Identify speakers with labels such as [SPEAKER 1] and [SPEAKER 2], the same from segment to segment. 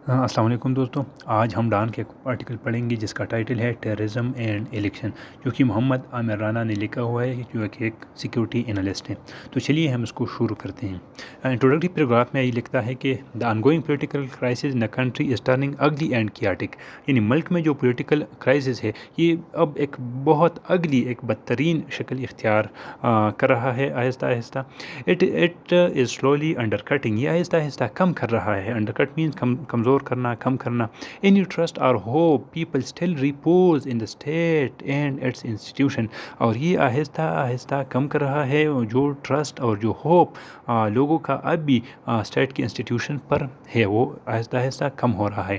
[SPEAKER 1] السلام علیکم دوستوں، آج ہم ڈان کے ایک آرٹیکل پڑھیں گے جس کا ٹائٹل ہے ٹیررزم اینڈ الیکشن، جو کہ محمد عامر رانا نے لکھا ہوا ہے، جو کہ ایک سیکیورٹی انالسٹ ہے۔ تو چلیے ہم اس کو شروع کرتے ہیں۔ انٹروڈکٹری پیراگراف میں یہ لکھتا ہے کہ the ongoing political crisis in country is turning ugly and chaotic, یعنی ملک میں جو پولیٹیکل کرائسس ہے یہ اب ایک بہت اگلی، ایک بدترین شکل اختیار کر رہا ہے آہستہ آہستہ۔ It is slowly under cutting, یہ آہستہ آہستہ کم کر رہا ہے۔ انڈر کٹ مینس کمزور کرنا، کم کرنا۔ اینی ٹرسٹ اور hope people still repose in the state and its institution, اور یہ آہستہ آہستہ کم کر رہا ہے جو ٹرسٹ اور جو ہوپ لوگوں کا اب بھی اسٹیٹ کے انسٹیٹیوشن پر ہے، وہ آہستہ آہستہ کم ہو رہا ہے۔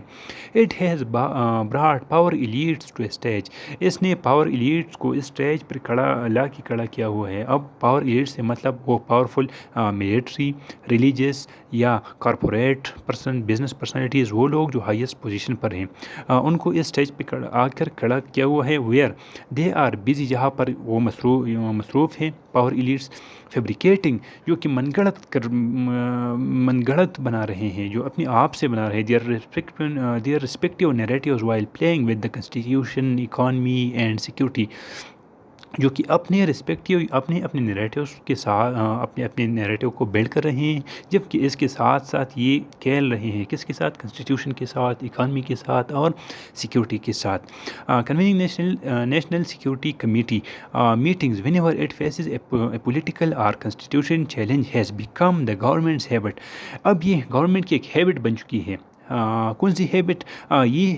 [SPEAKER 1] It has brought power elites to stage, اس نے پاور ایلیٹس کو اس اسٹیج پر کھڑا کیا ہوا ہے۔ اب پاور ایلیٹس سے مطلب وہ پاورفل ملٹری، ریلیجیس یا کارپوریٹ پرسن، بزنس پرسنالٹیز، وہ لوگ جو ہائیسٹ پوزیشن پر ہیں، ان کو اس اسٹیج پہ آ کر کھڑا کیا ہوا ہے۔ ویئر دے آر بزی، جہاں پر وہ مصروف ہیں پاور ایلیٹس، فیبریکیٹنگ، جو کہ من گڑت بنا رہے ہیں، جو اپنے آپ سے بنا رہے ہیں، their respective narratives while playing with the constitution, economy and security, جو کہ اپنے اپنے نیریٹیوز کے ساتھ اپنے نیریٹیو کو بلڈ کر رہے ہیں، جبکہ اس کے ساتھ ساتھ یہ کھیل رہے ہیں کس کے ساتھ؟ کنسٹیٹیوشن کے ساتھ، اکانمی کے ساتھ اور سیکیورٹی کے ساتھ۔ Convening national security committee meetings whenever it faces a political or constitution challenge has become the government's habit, اب یہ گورنمنٹ کی ایک ہیبٹ بن چکی ہے۔ کون سی ہیبٹ؟ یہ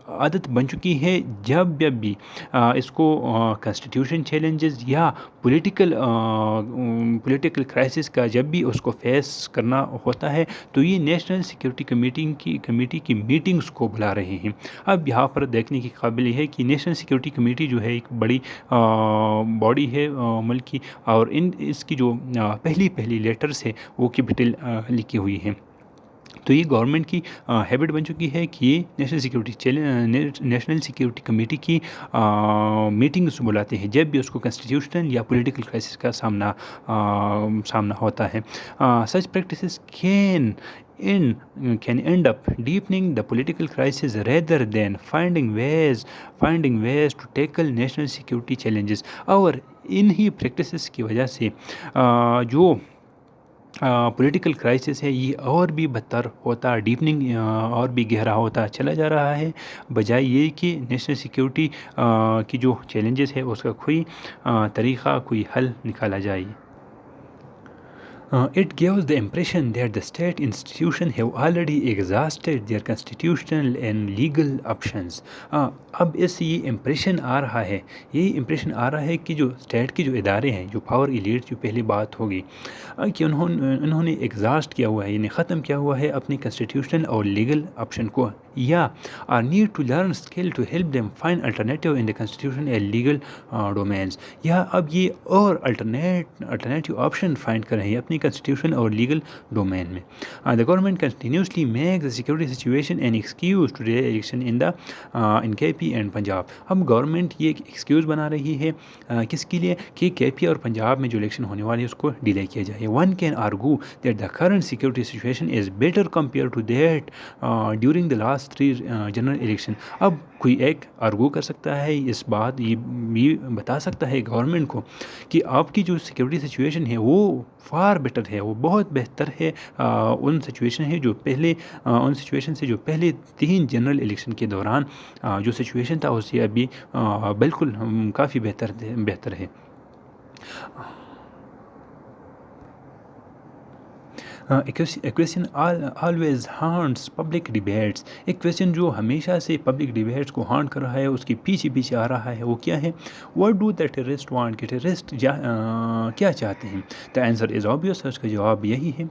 [SPEAKER 1] عادت بن چکی ہے جب بھی اس کو کنسٹیٹیوشن چیلنجز یا پولیٹیکل کرائسس کا جب بھی اس کو فیس کرنا ہوتا ہے، تو یہ نیشنل سیکیورٹی کمیٹی کی میٹنگز کو بلا رہے ہیں۔ اب یہاں پر دیکھنے کی قابل یہ ہے کہ نیشنل سیکیورٹی کمیٹی جو ہے ایک بڑی باڈی ہے ملک کی، اور اس کی جو پہلی لیٹرز ہے وہ کیپٹل لکھی ہوئی ہیں۔ تو یہ گورنمنٹ کی ہیبٹ بن چکی ہے کہ یہ نیشنل سیکیورٹی کمیٹی کی میٹنگز بلاتے ہیں جب بھی اس کو کنسٹیٹیوشنل یا پولیٹیکل کرائسس کا سامنا ہوتا ہے۔ Such practices can end up deepening the political crisis rather than finding ways to tackle national security challenges، اور انہی پریکٹسز کی وجہ سے جو پولیٹیکل کرائسس ہے یہ اور بھی بدتر ہوتا، ڈیپننگ اور بھی گہرا ہوتا چلا جا رہا ہے، بجائے یہ کہ نیشنل سیکیورٹی کی جو چیلنجز ہے اس کا کوئی طریقہ، کوئی حل نکالا جائے۔ It gives the impression that the state institutions have already exhausted their constitutional and legal options۔ اب اس سے یہ امپریشن آ رہا ہے، کہ جو اسٹیٹ کے جو ادارے ہیں، جو پاور ایلیٹ، جو پہلی بات ہوگی کہ انہوں نے ایگزاسٹ کیا ہوا ہے، یعنی ختم کیا ہوا ہے اپنی کنسٹیٹیوشنل اور لیگل آپشن کو، یا are need to learn skill to help them find alternative in the constitution and legal domains, یا اب یہ اور الٹرنیٹیو آپشن فائنڈ کر رہے ہیں اپنی کنسٹیٹیوشن اور لیگل ڈومین میں۔ The government continuously make the security situation an excuse to delay election in K P and Punjab. اب گورنمنٹ یہ ایک ایکسکیوز بنا رہی ہے کس کے لیے؟ کہ کے پی اور پنجاب میں جو الیکشن ہونے والی ہے اس کو ڈیلے کیا جائے۔ One can argue that the current security situation is better compare to that during the last 3 general election. اب کوئی ایک آرگو کر سکتا ہے اس بات، یہ بتا سکتا ہے گورنمنٹ کو کہ آپ کی جو سیکورٹی سچویشن ہے وہ فار بیٹر ہے، وہ بہت بہتر ہے ان سچویشن سے جو پہلے 3 جنرل الیکشن کے دوران جو سچویشن تھا اس سے ابھی بالکل کافی بہتر ہے۔ ایکویشن آلویز ہانٹس پبلک ڈیبیٹس، ایک کویشچن جو ہمیشہ سے پبلک ڈیبیٹس کو ہانٹ کر رہا ہے، اس کے پیچھے آ رہا ہے، وہ کیا ہے؟ What do the terrorist want, کہ ٹیررسٹ کیا چاہتے ہیں؟ دا آنسر از آبویس، اس کا جواب یہی ہے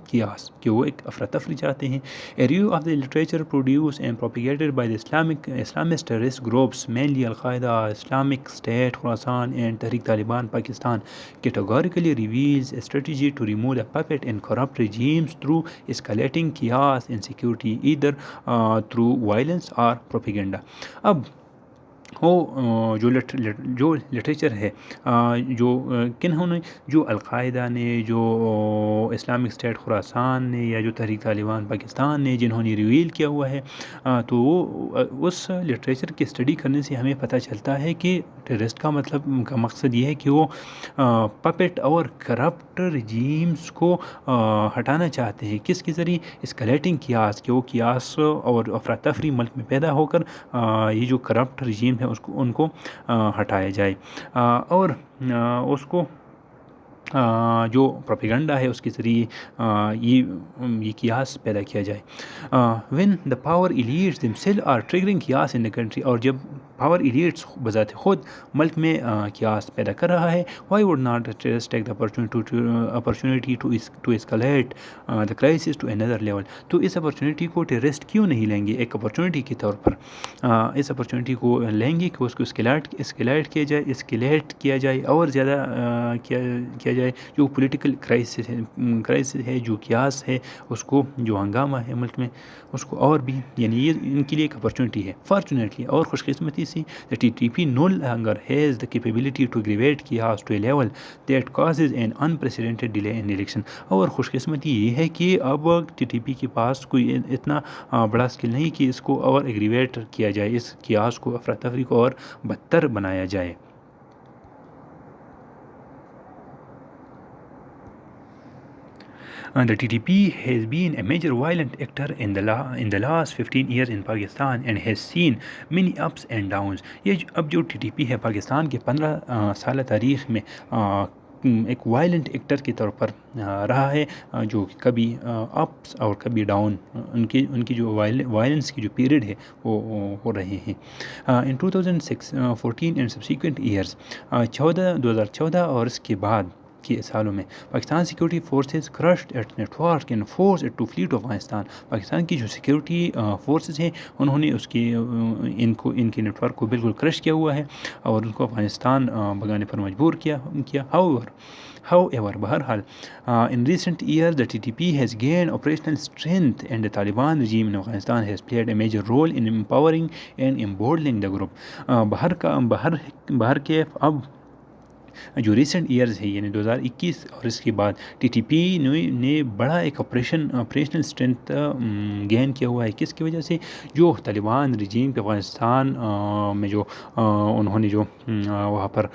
[SPEAKER 1] کہ وہ ایک افراتفری چاہتے ہیں۔ A review of the literature produce and propagated by the Islamist terrorist groups mainly al Qaeda, Islamic State Khorasan and Tehrik Taliban Pakistan categorically reveals a strategy to remove the puppet and corrupt regimes through escalating chaos and insecurity, either through violence or propaganda۔ اب وہ جو literature ہے جو کنہوں نے، جو القاعدہ نے، جو Islamic State خراسان نے، یا جو تحریک طالبان پاکستان نے جنہوں نے ریویل کیا ہوا ہے، تو وہ اس لٹریچر کی اسٹڈی کرنے سے ہمیں پتہ چلتا ہے کہ ٹیررسٹ کا مطلب کا مقصد یہ ہے کہ وہ پپٹ اور کرپٹ رجیمز کو ہٹانا چاہتے ہیں. کس کے ذریعے؟ اسکلیٹنگ کیاس، کہ وہ کیاس اور افراتفری ملک میں پیدا ہو کر یہ جو کرپٹ رجیم ہے ان کو ہٹایا جائے، اور اس کو جو پروپیگنڈا ہے اس کے ذریعے یہ قیاس پیدا کیا جائے. When the power elites themselves are triggering chaos in the country, اور جب پاور ایلیٹس بذات خود ملک میں قیاس پیدا کر رہا ہے، why would not take the opportunity to escalate the crisis to another level. تو اس اپرچونیٹی کو ٹیررسٹ کیوں نہیں لیں گے ایک اپرچونیٹی کے طور پر؟ اس اپرچونیٹی کو لیں گے کہ اس کو اسکلیٹ کیا جائے اور زیادہ کیا جائے. جو پولیٹیکل کرائسس ہے، جو قیاس ہے، اس کو، جو ہنگامہ ہے ملک میں، اس کو اور بھی، یعنی یہ ان کے لیے ایک اپرچونیٹی ہے. فارچونیٹلی اور خوش قسمتی سے the TTP no longer has the capability to aggravate chaos to a level that causes an unprecedented delay in election. اور خوش قسمتی یہ ہے کہ اب TTP کے پاس کوئی اتنا بڑا اسکل نہیں کہ اس کو اور ایگریویٹ کیا جائے، اس قیاس کو، افراتفری کو اور بدتر بنایا جائے. The TTP has been a major violent actor in the last 15 years in Pakistan and has seen many ups and downs. یہ اب جو TTP ہے پاکستان کے 15 سالہ تاریخ میں ایک وائلنٹ ایکٹر کے طور پر رہا ہے، جو کبھی اپس اور کبھی ڈاؤن، ان کی جو وائلنس کی جو پیریڈ ہے وہ ہو رہے ہیں. ان 2006 14 اینڈ سبسیکوینٹ ایئرس، 2014 اور اس کے بعد کے سالوں میں، Pakistan security forces crushed its network and force it to flee to Afghanistan. Pakistan کی جو سیکورٹی فورسز ہیں انہوں نے ان کے نیٹ ورک کو بالکل کرش کیا ہوا ہے اور ان کو افغانستان بھگانے پر مجبور کیا. However, بہرحال in recent years the TTP has gained operational strength and the Taliban regime in Afghanistan has played a major role in empowering and emboldening the group. بہر کے اب جو ریسنٹ ایئرز ہے، یعنی 2021 اور اس کے بعد TTP نے بڑا ایک آپریشنل اسٹرینتھ گین کیا ہوا ہے. کس کی وجہ سے؟ جو طالبان رجیم کے افغانستان میں جو انہوں نے جو وہاں پر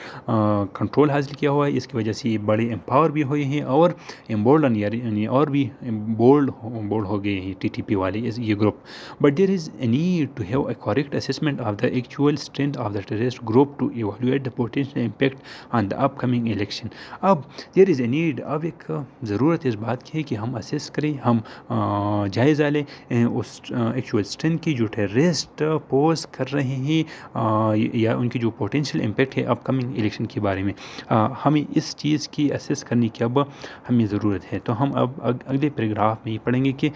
[SPEAKER 1] کنٹرول حاصل کیا ہوا ہے، اس کی وجہ سے یہ بڑے امپاور بھی ہوئے ہیں اور امبولڈن، یعنی اور بھی بولڈ ہو گئے ہیں TTP والے یہ group. But there is a need to have a correct assessment of the actual strength of the terrorist group to evaluate the potential impact on the upcoming election. اب there is a need, اب ایک ضرورت اس بات کی ہے کہ ہم assess کریں، ہم جائزہ لیں اس ایکچوئل اسٹرینتھ کی جو ٹیررسٹ پوز کر رہے ہیں یا ان کی جو پوٹینشیل امپیکٹ ہے اپ کمنگ الیکشن کے بارے میں. ہمیں اس چیز کی اسیس کرنے کی اب ہمیں ضرورت ہے. تو ہم اب اگلے پیراگراف میں یہ پڑھیں گے کہ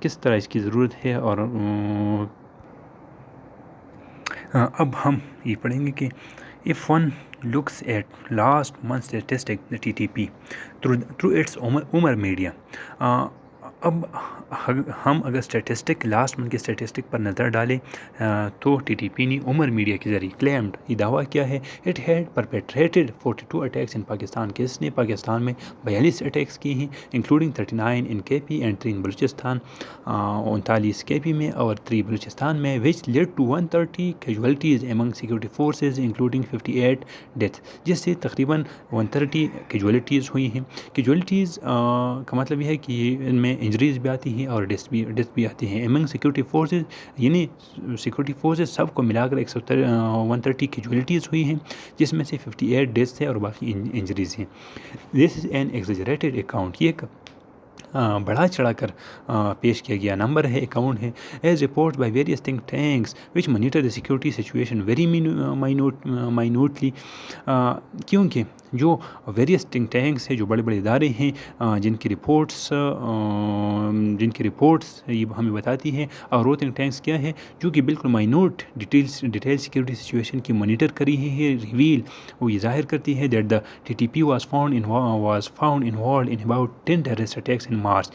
[SPEAKER 1] کس طرح اس کی ضرورت ہے، اور اب ہم یہ پڑھیں گے کہ if one looks at last month's statistics, the TTP through its Umar media. اب ہم اگر لاسٹ منتھ کے اسٹیٹسٹک پر نظر ڈالیں تو TTP نے عمر میڈیا کے ذریعے کلیمڈ، یہ دعویٰ کیا ہے، اٹ ہیڈ پرپیٹریٹڈ 42 اٹیکس ان پاکستان، کہ اس نے پاکستان میں 42 اٹیکس کیے ہیں، including 39 in KP and 3 in Balochistan, 39 KP میں اور 3 بلوچستان میں، which led to 130 casualties among security forces including 58 deaths، جس سے تقریباً 130 کیجولیٹیز ہوئی ہیں. کیجولیٹیز کا مطلب یہ ہے کہ ان میں انجریز بھی آتی ہیں اور ڈیتھ بھی آتی ہیں. ایمنگ سیکورٹی فورسز، یعنی سیکورٹی فورسز سب کو ملا کر 130 کیجولیٹیز ہوئی ہیں، جس میں سے 58 ڈیتھس ہیں اور باقی انجریز ہیں. دس از این ایگزیجریٹڈ اکاؤنٹ، یہ ایک بڑھا چڑھا کر پیش کیا گیا نمبر ہے، اکاؤنٹ ہے. As report by various think tanks which monitor the security situation very minutely, کیونکہ جو ویریس تھنک ٹینکس ہے، جو بڑے بڑے ادارے ہیں جن کی رپورٹس یہ ہمیں بتاتی ہیں، اور وہ تھنک ٹینکس کیا ہے جو کہ بالکل مائنوٹ ڈیٹیل سیکورٹی سچویشن کی مانیٹر کری ہے، ریویل وہ یہ ظاہر کرتی ہے that the TTP was found involved in about 10 terrorist attacks in March.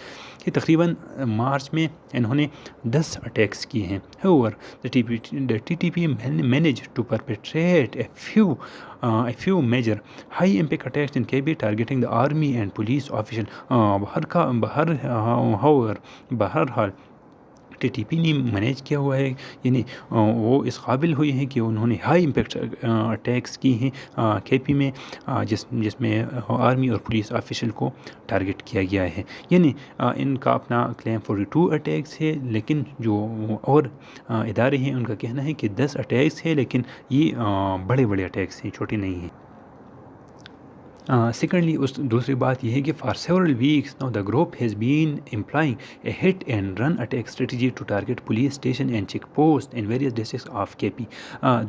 [SPEAKER 1] کہ تقریباً مارچ میں انہوں نے 10 اٹیکس کیے ہیں. However, the TTP managed to perpetrate a few major high-impact attacks in KB targeting the army and police officials. بہرحال T T P نے manage کیا ہوا ہے، یعنی وہ اس قابل ہوئی ہیں کہ انہوں نے ہائی امپیکٹ اٹیکس کی ہیں کے پی میں، جس میں آرمی اور پولیس آفیشل کو ٹارگٹ کیا گیا ہے. یعنی ان کا اپنا کلیم 42 اٹیکس ہے، لیکن جو اور ادارے ہیں ان کا کہنا ہے کہ 10 اٹیکس ہے، لیکن یہ بڑے بڑے اٹیکس ہیں، چھوٹے نہیں ہیں. سیکنڈلی دوسری بات یہ ہے کہ for several weeks now the group has been employing a hit and run attack strategy to target police station and check post in various districts of K P.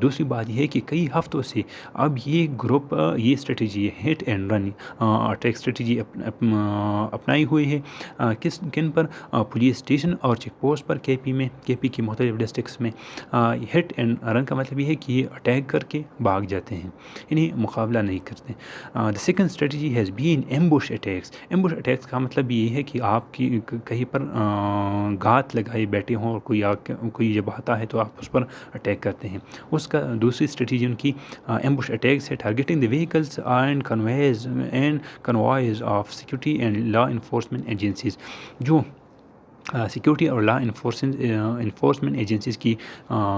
[SPEAKER 1] دوسری بات یہ ہے کہ کئی ہفتوں سے اب یہ گروپ یہ strategy hit and run attack strategy اپنائی ہوئی ہے. کن پر؟ پولیس اسٹیشن اور چیک پوسٹ پر کے پی کی مختلف ڈسٹرکٹس میں. ہٹ اینڈ رن کا مطلب یہ ہے کہ یہ اٹیک کر کے بھاگ جاتے ہیں، یعنی مقابلہ نہیں کرتے. Second strategy has been ambush attacks. Ambush attacks کا مطلب یہ ہے کہ آپ کی کہیں پر گھات لگائے بیٹھے ہوں اور کوئی جب آتا ہے تو آپ اس پر اٹیک کرتے ہیں. اس کا دوسری اسٹریٹجی ان کی ایمبوش اٹیکس ہے، targeting the vehicles and convoys of security and law enforcement agencies. جو سیکورٹی اور لا انفورسمنٹ ایجنسیز کی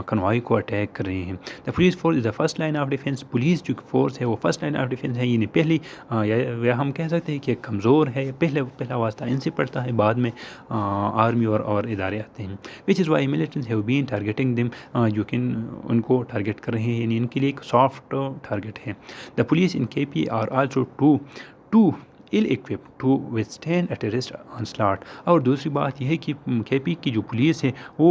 [SPEAKER 1] کنوائی کو اٹیک کر رہے ہیں. The police force is the first line of defence. Police جو فورس ہے وہ فرسٹ لائن آف ڈیفینس ہے، یعنی پہلی یا ہم کہہ سکتے ہیں کہ کمزور ہے، پہلا واسطہ ان سے پڑتا ہے، بعد میں آرمی اور ادارے آتے ہیں. Which is why militants have been targeting them, جو کہ ان کو ٹارگیٹ کر رہے ہیں، یعنی ان کے لیے ایک سافٹ ٹارگیٹ ہے. دا police in K P are also too ill equipped to withstand a terrorist onslaught. اور دوسری بات یہ ہے کہ کے پی کی جو پولیس ہے وہ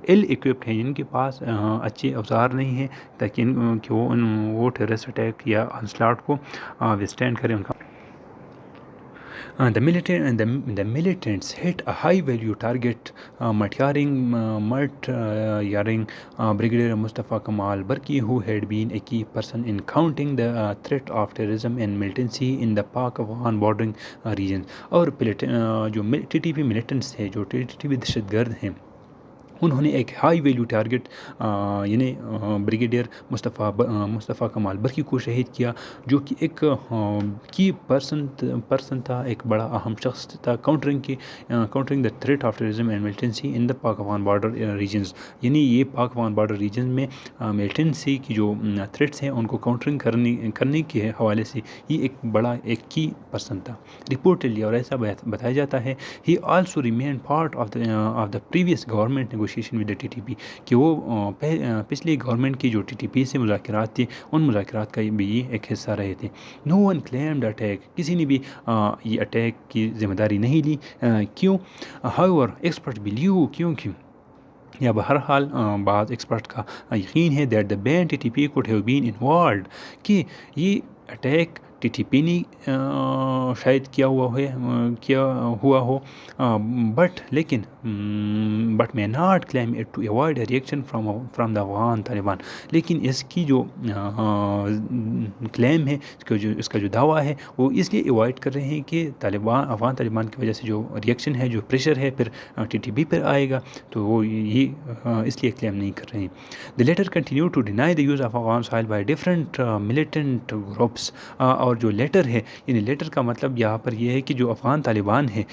[SPEAKER 1] ill equipped ہے، ان کے پاس اچھے اوزار نہیں ہیں تاکہ کہ وہ ٹیررسٹ اٹیک یا onslaught کو withstand کریں. ان کا the militants hit a high-value target, murdering Brigadier Mustafa Kamal Barki, who had been a key person in counting the threat of terrorism and militancy in the Pak-Afghan bordering regions. اور جو T T P militants ہے، جو T T P دہشت گرد ہیں، انہوں نے ایک ہائی ویلیو ٹارگٹ یعنی بریگیڈیئر مصطفیٰ کمال برکی کو شہید کیا، جو کہ ایک کی پرسن تھا، ایک بڑا اہم شخص تھا countering the threat of terrorism and militancy in the Pak Afghan border regions. یعنی یہ پاک افغان بارڈر ریجن میں ملیٹنسی کی جو تھریٹس ہیں ان کو کاؤنٹرنگ کرنے کے حوالے سے یہ ایک کی پرسن تھا رپورٹڈلی. اور ایسا بتایا جاتا ہے he also remain part of the previous government negotiation with the T T P, کہ وہ پچھلی گورنمنٹ کی جو ٹی ٹی پی سے مذاکرات تھے ان مذاکرات کا بھی یہ ایک حصہ رہے تھے. نو ون کلیمڈ اٹیک، کسی نے بھی یہ اٹیک کی ذمہ داری نہیں لی. کیوں؟ however ایکسپرٹ بلیو، کیونکہ یا بہرحال بعض ایکسپرٹ کا یقین ہے that the been T T P could have been involved، کہ یہ اٹیک ٹی ٹی پی نے شاید کیا ہوا ہو، but may not claim it to avoid a reaction from the Afghan Taliban. لیکن اس کی جو کلیم ہے، اس کا جو دعویٰ ہے وہ اس لیے ایوائڈ کر رہے ہیں کہ افغان طالبان کی وجہ سے جو ریئیکشن ہے، جو پریشر ہے پھر ٹی ٹی پی پر آئے گا، تو وہ یہ اس لیے کلیم نہیں کر رہے ہیں. The letter continued to deny the use of Afghan soil by different militant groups. اور جو لیٹر ہے، یعنی لیٹر کا مطلب یہاں پر یہ ہے کہ جو افغان طالبان ہیں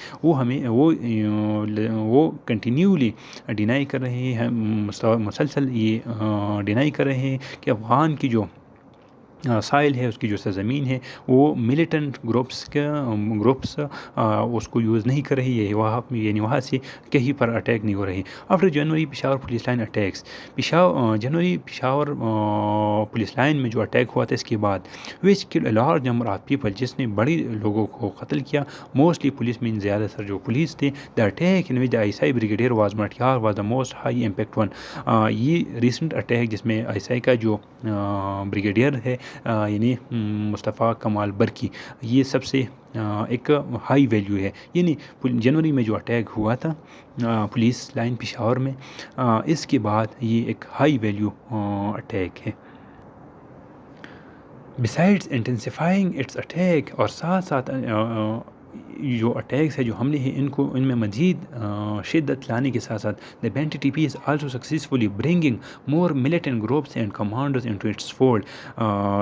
[SPEAKER 1] وہ کنٹینیولی ڈینائی کر رہے ہیں، مسلسل یہ ڈینائی کر رہے ہیں کہ افغان کی جو سائل ہے، اس کی جو سرزمین ہے، وہ ملیٹنٹ گروپس اس کو یوز نہیں کر رہی ہے، یعنی وہاں سے کہیں پر اٹیک نہیں ہو رہی. آفٹر جنوری پشاور پولیس لائن اٹیکس، جنوری پشاور پولیس لائن میں جو اٹیک ہوا تھا اس کے بعد وچ کل لارج نمبر آف پیپل، جس نے بڑی لوگوں کو قتل کیا، موسٹلی پولیس مین، زیادہ تر جو پولیس تھے. The attack in which the I S I brigadier was martyred was the most high impact one. یہ ریسنٹ اٹیک جس میں آئی ایس آئی کا جو بریگیڈیئر ہے یعنی مصطفیٰ کمال برکی، یہ سب سے ایک ہائی ویلیو ہے. یعنی جنوری میں جو اٹیک ہوا تھا پولیس لائن پشاور میں، اس کے بعد یہ ایک ہائی ویلیو اٹیک ہے. Besides intensifying its attack، اور ساتھ جو اٹیکس ہے جو حملے ہیں ان میں مزید شدت لانے کے ساتھ ساتھ the BNTTP is also successfully bringing more militant groups and commanders into its fold.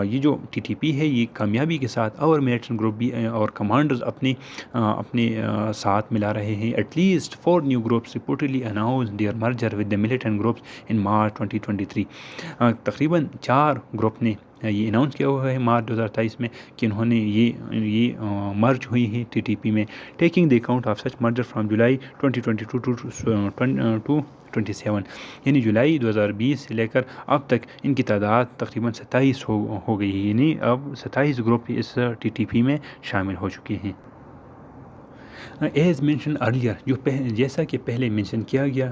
[SPEAKER 1] یہ جو TTP ہے یہ کامیابی کے ساتھ اور militant گروپ بھی اور کمانڈرز اپنے ساتھ ملا رہے ہیں. At least 4 new groups reportedly announced their merger with the militant groups in March 2023. تقریباً 4 گروپ نے یہ اناؤنس کیا ہوا ہے مارچ 2023 میں کہ انہوں نے یہ مرج ہوئی ہیں TTP میں. Taking the account of such merger from July 2022 to 27 یعنی جولائی 2020 سے لے کر اب تک ان کی تعداد تقریباً 27 ہو گئی ہے، یعنی اب 27 گروپ اس TTP میں شامل ہو چکے ہیں. ایز مینشن ارلیئر جیسا کہ پہلے مینشن کیا گیا،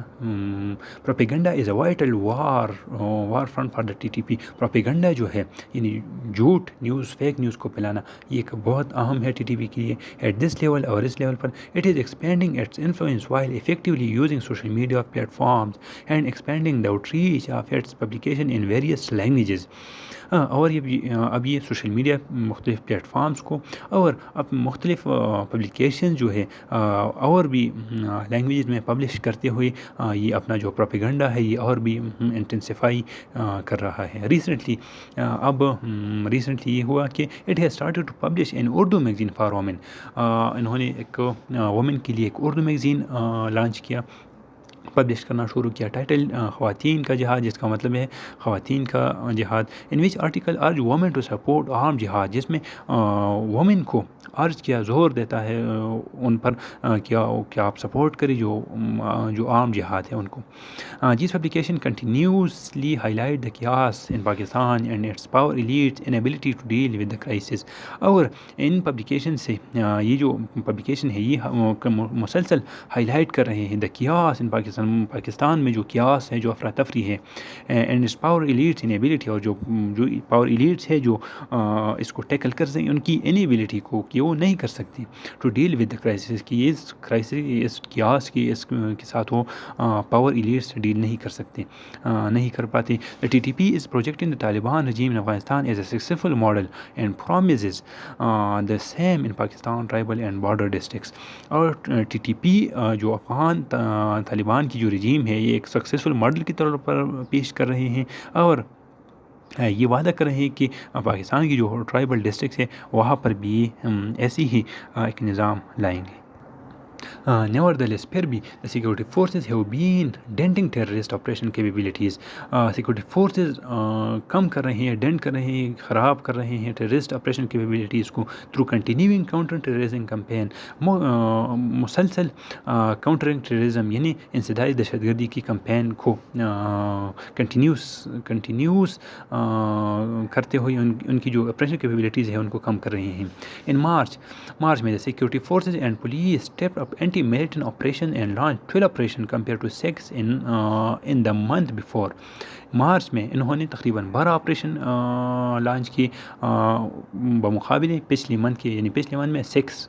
[SPEAKER 1] propaganda is a vital war front for the TTP. Propaganda جو ہے یعنی جھوٹ نیوز، فیک نیوز کو پھیلانا، یہ ایک بہت اہم ہے TTP کے لیے. ایٹ دس لیول اور اس لیول پر it is expanding its influence while effectively using social media platforms and expanding the outreach of its publication in various languages. اور اب یہ سوشل میڈیا مختلف پلیٹ فارمز کو اور اب مختلف پبلیکیشن جو ہے اور بھی لینگویج میں پبلش کرتے ہوئے یہ اپنا جو پروپیگنڈا ہے یہ اور بھی انٹینسیفائی کر رہا ہے. ریسنٹلی یہ ہوا کہ it has started to publish an Urdu magazine for women. انہوں نے ایک وومن کے لیے ایک اردو میگزین لانچ کیا، پبلش کرنا شروع کیا. ٹائٹل خواتین کا جہاد، جس کا مطلب ہے خواتین کا جہاد. In which article urge women to support arm جہاد، جس میں وومن کو ارج کیا، زور دیتا ہے ان پر کیا آپ سپورٹ کریں جو عام جہاد ہے ان کو. جس publication continuously highlight the chaos in Pakistan and its power elites inability to deal with the crisis. اور ان پبلیکیشن سے یہ جو پبلیکیشن ہے یہ مسلسل ہائی لائٹ کر رہے ہیں دا کیاس ان پاکستان میں جو کیاس ہے، جو افراتفری ہے، and its power elites inability, اور جو پاور ایلیٹس ہے جو اس کو ٹیکل کر سکیں، ان کی انیبلٹی کو کہ وہ نہیں کر سکتی to deal with the crisis, کہ اس کرائسس اس کیاس کی اس کے ساتھ وہ پاور ایلیٹس ڈیل نہیں کر سکتے، نہیں کر پاتے. The TTP is projecting the Taliban regime in Afghanistan as a successful model and promises the same in Pakistan tribal and border districts. اور TTP جو افغان طالبان کی جو رجیم ہے یہ ایک سکسیسفل ماڈل کے طور پر پیش کر رہے ہیں اور یہ وعدہ کر رہے ہیں کہ پاکستان کی جو ٹرائبل ڈسٹرکٹس ہے وہاں پر بھی ایسی ہی ایک نظام لائیں گے. Nevertheless, پھر بھی the security forces have been denting terrorist operation capabilities. Security forces کم کر رہے ہیں، ڈینٹ کر رہے ہیں، خراب کر رہے ہیں terrorist operation capabilities کو through continuing counter terrorism campaign. مسلسل countering terrorism یعنی انسداد دہشت گردی کی کمپین کو کنٹینیوس کرتے ہوئے ان کی جو آپریشن کیپیبلٹیز ہے ان کو کم کر رہے ہیں. ان مارچ میں the security forces and police stepped up anti-militant operation and launched 12 operation compared to 6 in the month before. March میں انہوں نے تقریباً 12 آپریشن لانچ کی بمقابلے پچھلی منتھ کے، یعنی پچھلے منتھ میں 6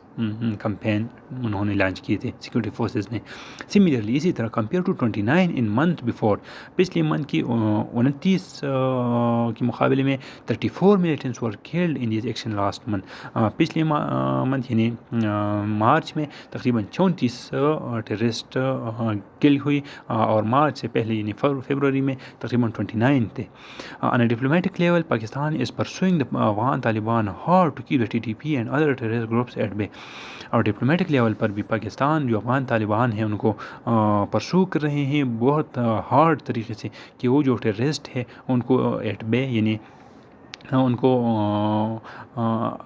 [SPEAKER 1] کمپین انہوں نے لانچ کیے تھے سیکورٹی فورسز نے. سملرلی اسی طرح compare to 29 in month before, پچھلے منتھ کی 29 کے مقابلے میں 34 militants were killed in these action last month. پچھلے منتھ یعنی مارچ میں تقریباً 34 ٹیررسٹ کل ہوئی اور مارچ سے پہلے یعنی فیبروری میں تقریباً 29 تھے. On a diplomatic level, Pakistan is pursuing the Afghan Taliban hard to keep the TTP and other terrorist groups at bay. اور ڈپلومیٹک لیول پر بھی پاکستان جو افغان طالبان ہیں ان کو پرسو کر رہے ہیں بہت ہارڈ طریقے سے کہ وہ جو ٹیررسٹ ہے ان کو ایٹ بے یعنی ان کو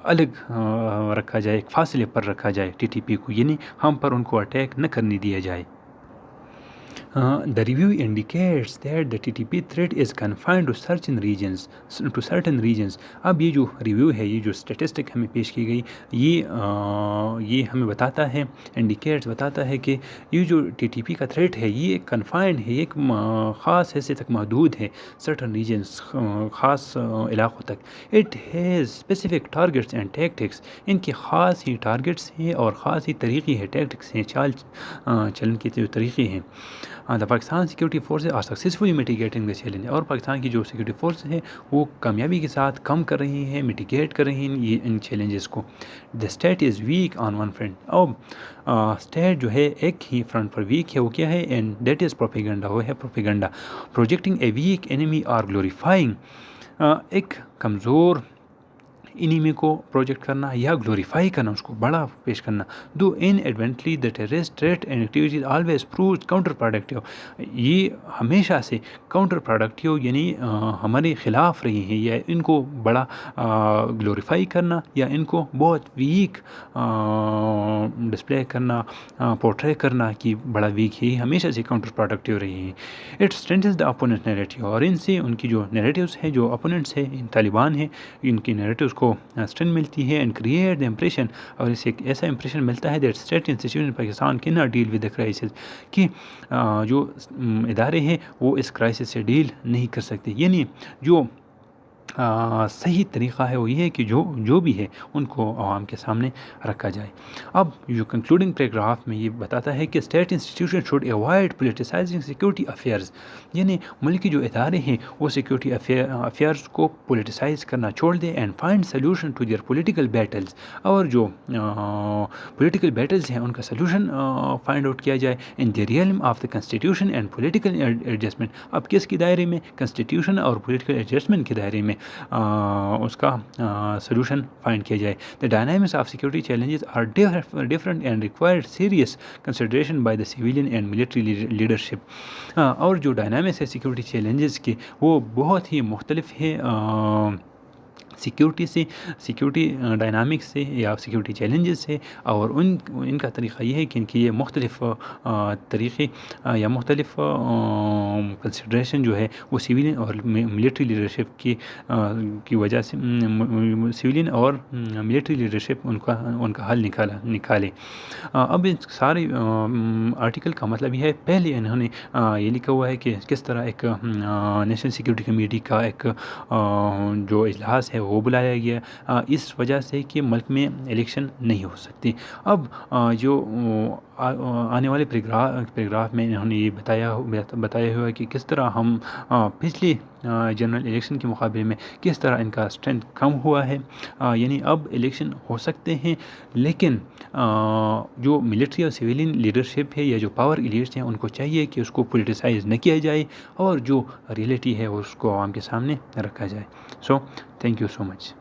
[SPEAKER 1] الگ رکھا جائے، ایک فاصلے پر رکھا جائے TTP کو، یعنی ہم پر ان کو اٹیک نہ کرنے دیا جائے. The review indicates that the TTP threat is confined to certain regions. اب یہ جو ریویو ہے، یہ جو اسٹیٹسٹک ہمیں پیش کی گئی، یہ ہمیں بتاتا ہے، انڈیکیٹس بتاتا ہے کہ یہ جو TTP کا تھریٹ ہے یہ ایک کنفائنڈ ہے، ایک خاص حصے تک محدود ہے، certain regions خاص علاقوں تک. It has specific targets and tactics. ان کے خاص ہی ٹارگٹس ہیں اور خاص ہی طریقے ہیں، ٹیکٹکس ہیں، چلن کے جو طریقے ہیں. The Pakistan security forces are successfully mitigating the challenge, اور پاکستان کی جو سیکورٹی فورسز ہیں وہ کامیابی کے ساتھ کم کر رہی ہیں، میٹیگیٹ کر رہی ہیں یہ ان چیلنجز کو. The state is weak on one front. اب اسٹیٹ جو ہے ایک ہی فرنٹ پر ویک ہے، وہ کیا ہے؟ And that is propaganda. وہ ہے propaganda. Projecting a weak enemy or glorifying, ایک کمزور انیمی کو پروجیکٹ کرنا یا گلوریفائی کرنا، اس کو بڑا پیش کرنا. Though inadvertently the terrorist threat and activities always proves counterproductive. یہ ہمیشہ سے کاؤنٹر پروڈکٹیو یعنی ہمارے خلاف رہی ہیں، یا ان کو بڑا گلوریفائی کرنا یا ان کو بہت ویک ڈسپلے کرنا، پورٹرے کرنا کہ بڑا ویک ہے، ہمیشہ سے کاؤنٹر پروڈکٹیو رہی ہیں. It strengthens the opponent narrative, اور ان سے ان کی جو نیریٹیوز ہیں، جو اپوننٹس ہیں، ان طالبان ہیں، ان کی نیریٹیوز کو اسٹرینتھ ملتی ہے. اینڈ کریٹ دا امپریشن، اور اسے ایک ایسا امپریشن ملتا ہے دیٹ اسٹیٹ انسٹیٹیوشن پاکستان کی not deal with the crisis, کہ جو ادارے ہیں وہ اس کرائسس سے ڈیل نہیں کر سکتے. یعنی جو صحیح طریقہ ہے وہ یہ ہے کہ جو بھی ہے ان کو عوام کے سامنے رکھا جائے. اب جو کنکلوڈنگ پیراگراف میں یہ بتاتا ہے کہ state institution should avoid politicizing security affairs, یعنی ملکی جو ادارے ہیں وہ سیکورٹی افیئرز کو پولیٹیسائز کرنا چھوڑ دیں. And find solution to their political battles, اور جو پولیٹیکل بیٹلز ہیں ان کا سلیوشن فائنڈ آؤٹ کیا جائے. In the realm of the constitution and political adjustment, اب کس کے دائرے میں؟ کنسٹیٹیوشن اور پولیٹیکل ایڈجسٹمنٹ کے دائرے میں اس کا سلوشن فائنڈ کیا جائے. The dynamics of security challenges are different and required serious consideration by the civilian and military leadership. اور جو ڈائنامکس ہے سیکورٹی چیلنجز کے وہ بہت ہی مختلف ہے سیکورٹی ڈائنامکس سے یا سیکورٹی چیلنجز سے، اور ان کا طریقہ یہ ہے کہ ان کی یہ مختلف طریقے یا مختلف کنسیڈریشن جو ہے وہ سویلین اور ملٹری لیڈرشپ کی وجہ سے سویلین اور ملٹری لیڈرشپ ان کا حل نکالے. اب ان سارے آرٹیکل کا مطلب یہ ہے، پہلے انہوں نے یہ لکھا ہوا ہے کہ کس طرح ایک نیشنل سیکورٹی کمیٹی کا ایک جو اجلاس ہے وہ بلایا گیا اس وجہ سے کہ ملک میں الیکشن نہیں ہو سکتی. اب جو آنے والے پیراگراف میں انہوں نے یہ بتایا ہوا ہے کہ کس طرح ہم پچھلی جنرل الیکشن کے مقابلے میں کس طرح ان کا اسٹرینتھ کم ہوا ہے. یعنی اب الیکشن ہو سکتے ہیں، لیکن جو ملٹری اور سویلین لیڈرشپ ہے یا جو پاور ایلیٹس ہیں ان کو چاہیے کہ اس کو پولیٹیسائز نہ کیا جائے، اور جو ریئلٹی ہے اس کو عوام کے سامنے رکھا جائے. So thank you so much.